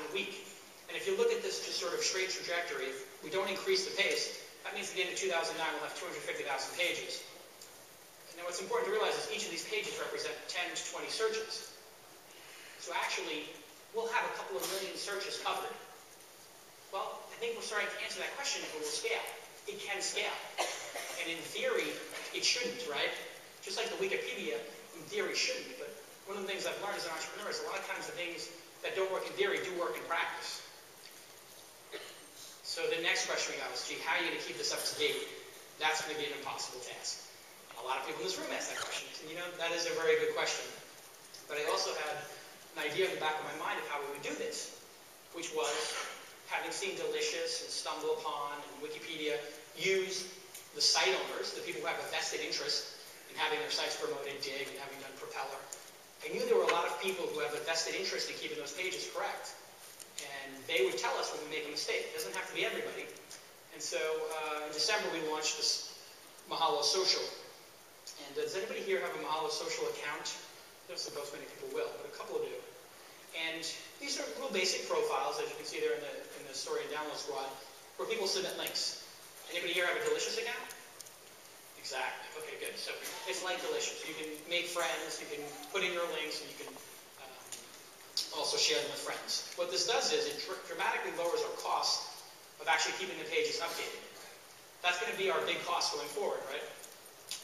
a week. And if you look at this just sort of straight trajectory, if we don't increase the pace, that means at the end of 2009 we'll have 250,000 pages. Now what's important to realize is each of these pages represent 10 to 20 searches. So actually, we'll have a couple of million searches covered. Well, I think we're starting to answer that question if it will scale. It can scale. And in theory, it shouldn't, right? Just like the Wikipedia, in theory, shouldn't. But one of the things I've learned as an entrepreneur is a lot of times the things that don't work in theory do work in practice. So the next question we got was, gee, how are you going to keep this up to date? That's going to be an impossible task. A lot of people in this room ask that question. And that is a very good question. But I also had an idea in the back of my mind of how we would do this, which was, having seen Delicious and Stumble Upon and Wikipedia use the site owners, the people who have a vested interest in having their sites promoted, Dig, and having done Propeller, I knew there were a lot of people who have a vested interest in keeping those pages correct. And they would tell us when we make a mistake. It doesn't have to be everybody. And so in December we launched this Mahalo Social. And does anybody here have a Mahalo Social account? I don't suppose many people will, but a couple do. And these are little basic profiles, as you can see there in the story and download squad, where people submit links. Anybody here have a Delicious account? Exactly. Okay, good. So it's like Delicious. You can make friends, you can put in your links, and you can also share them with friends. What this does is it dramatically lowers our cost of actually keeping the pages updated. That's going to be our big cost going forward, right?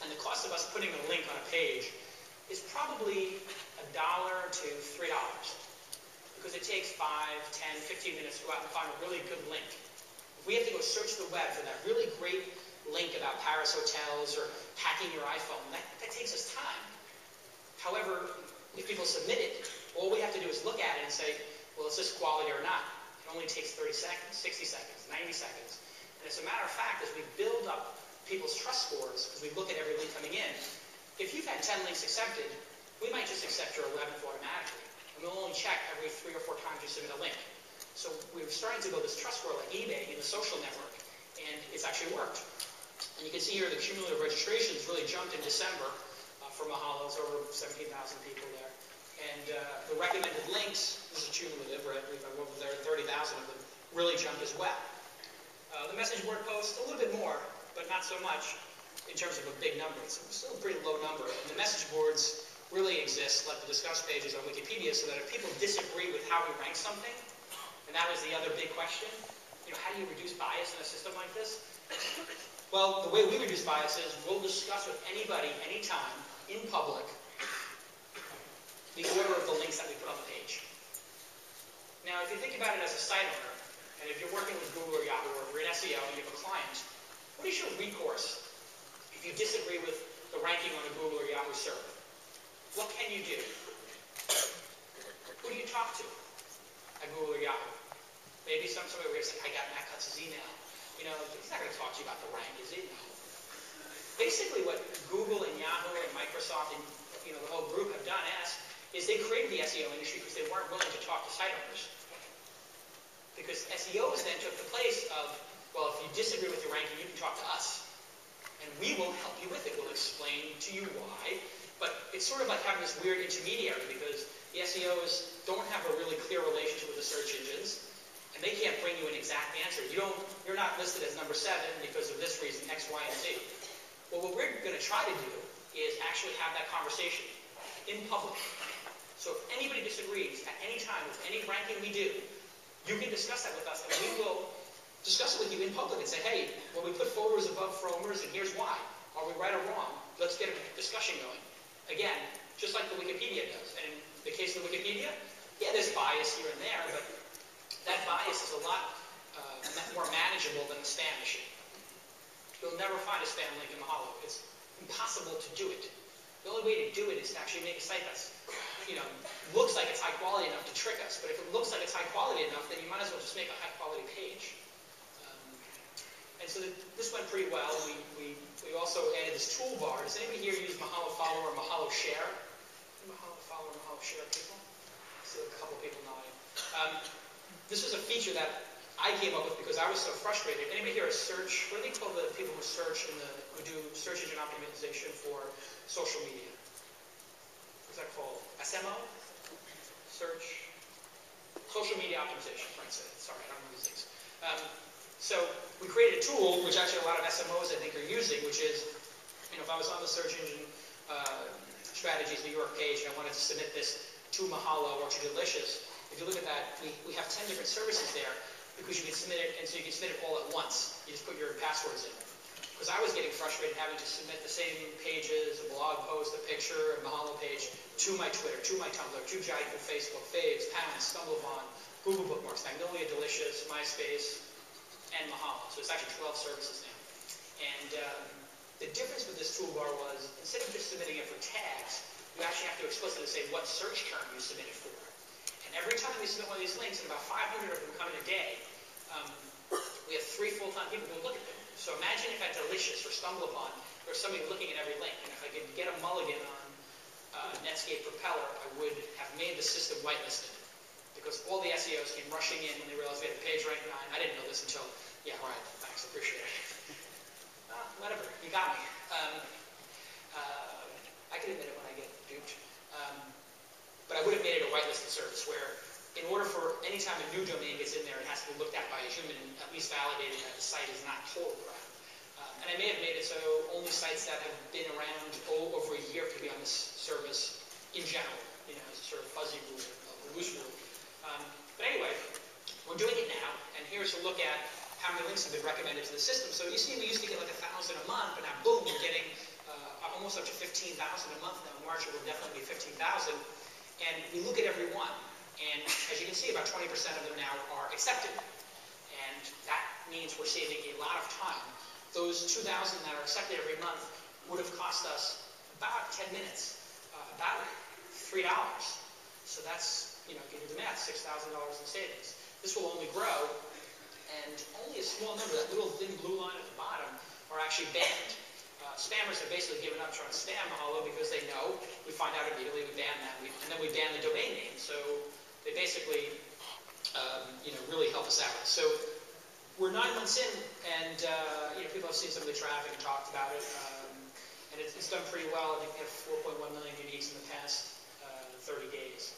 And the cost of us putting a link on a page is probably $1 to $3. Because it takes 5, 10, 15 minutes to go out and find a really good link. If we have to go search the web for that really great link about Paris hotels or hacking your iPhone, that takes us time. However, if people submit it, all we have to do is look at it and say, well, is this quality or not? It only takes 30 seconds, 60 seconds, 90 seconds. And as a matter of fact, as we build up people's trust scores, as we look at every link coming in, if you've had 10 links accepted, we might just accept your 11th automatically. And we'll only check every 3 or 4 times you submit a link. So we're starting to build this trust score like eBay in the social network. And it's actually worked. And you can see here the cumulative registrations really jumped in December for Mahalo. It's over 17,000 people there. And the recommended links, this is cumulative, right? If I went over there, 30,000 of them really jumped as well. The message board posts, a little bit more, but not so much in terms of a big number. It's still a pretty low number. And the message boards really exist, like the discuss pages on Wikipedia, so that if people disagree with how we rank something, and that was the other big question, how do you reduce bias in a system like this? Well, the way we reduce bias is we'll discuss with anybody, anytime, in public, the order of the links that we put on the page. Now, if you think about it as a site owner, and if you're working with Google or Yahoo, or if you're in SEO and you have a client, what is your recourse if you disagree with the ranking on a Google or Yahoo server? What can you do? Who do you talk to at Google or Yahoo? Maybe somebody will say, I got Matt Kutz's email. He's not going to talk to you about the rank, is he? No. Basically what Google and Yahoo and Microsoft and the whole group have done is they created the SEO industry because they weren't willing to talk to site owners. Because SEOs then took the place of, well, if you disagree with the ranking, you can talk to us. And we will help you with it. We'll explain to you why. But it's sort of like having this weird intermediary because the SEOs don't have a really clear relationship with the search engines, and they can't bring you an exact answer. You're not listed as number 7 because of this reason, X, Y, and Z. Well, what we're going to try to do is actually have that conversation in public. So if anybody disagrees at any time with any ranking we do, you can discuss that with us, and we will discuss it with you in public and say, hey, well, we put photos above fromers, and here's why. Are we right or wrong? Let's get a discussion going. Again, just like the Wikipedia does. And in the case of the Wikipedia, yeah, there's bias here and there, but that bias is a lot more manageable than the spam issue. You'll never find a spam link in Mahalo. It's impossible to do it. The only way to do it is to actually make a site that's, looks like it's high quality enough to trick us. But if it looks like it's high quality enough, then you might as well just make a high quality page. And so this went pretty well. We also added this toolbar. Does anybody here use Mahalo Follow or Mahalo Share? Mahalo Follow or Mahalo Share people? I see a couple people nodding. This was a feature that I came up with because I was so frustrated. Anybody here search? What do they call the people who search who do search engine optimization for social media? What's that called? SMO? Search social media optimization, right? So, sorry, I don't know these things. So we created a tool, which actually a lot of SMOs I think are using, which is, if I was on the search engine strategies New York page and I wanted to submit this to Mahalo or to Delicious, if you look at that, we have 10 different services there because you can submit it, and so you can submit it all at once. You just put your passwords in. Because I was getting frustrated having to submit the same pages, a blog post, a picture, a Mahalo page, to my Twitter, to my Tumblr, to Jaiku, Facebook, Faves, Pounds, StumbleUpon, Google Bookmarks, Magnolia, Delicious, MySpace, and Mahalo. So it's actually 12 services now. And the difference with this toolbar was, instead of just submitting it for tags, you actually have to explicitly say what search term you submit it for. And every time we submit one of these links, and about 500 of them come in a day, we have 3 full-time people who look at them. So imagine if at Delicious or StumbleUpon, there was somebody looking at every link. And if I could get a mulligan on Netscape Propeller, I would have made the system whitelisted. Because all the SEOs came rushing in when they realized we had a PageRank 9. I didn't know this until, yeah, all right, thanks, appreciate it. Whatever, you got me. I can admit it when I get duped. But I would have made it a whitelisted service where, in order for any time a new domain gets in there, it has to be looked at by a human and at least validated that the site is not total crap. And I may have made it so only sites that have been around over a year could be on this service in general, as a sort of fuzzy rule, a loose rule. But anyway, we're doing it now, and here's a look at how many links have been recommended to the system. So you see we used to get like 1,000 a month, but now boom, we're getting almost up to 15,000 a month now. In March it will definitely be 15,000. And we look at every one. And as you can see, about 20% of them now are accepted. And that means we're saving a lot of time. Those 2,000 that are accepted every month would have cost us about 10 minutes, about $3. So that's, if you do the math, $6,000 in savings. This will only grow, and only a small number, that little thin blue line at the bottom, are actually banned. Spammers have basically given up trying to spam Mahalo because they know, we find out immediately, we ban that, and then we ban the domain name. So they basically, really help us out. So we're 9 months in, and people have seen some of the traffic and talked about it, and it's done pretty well. I think we have 4.1 million uniques in the past 30 days.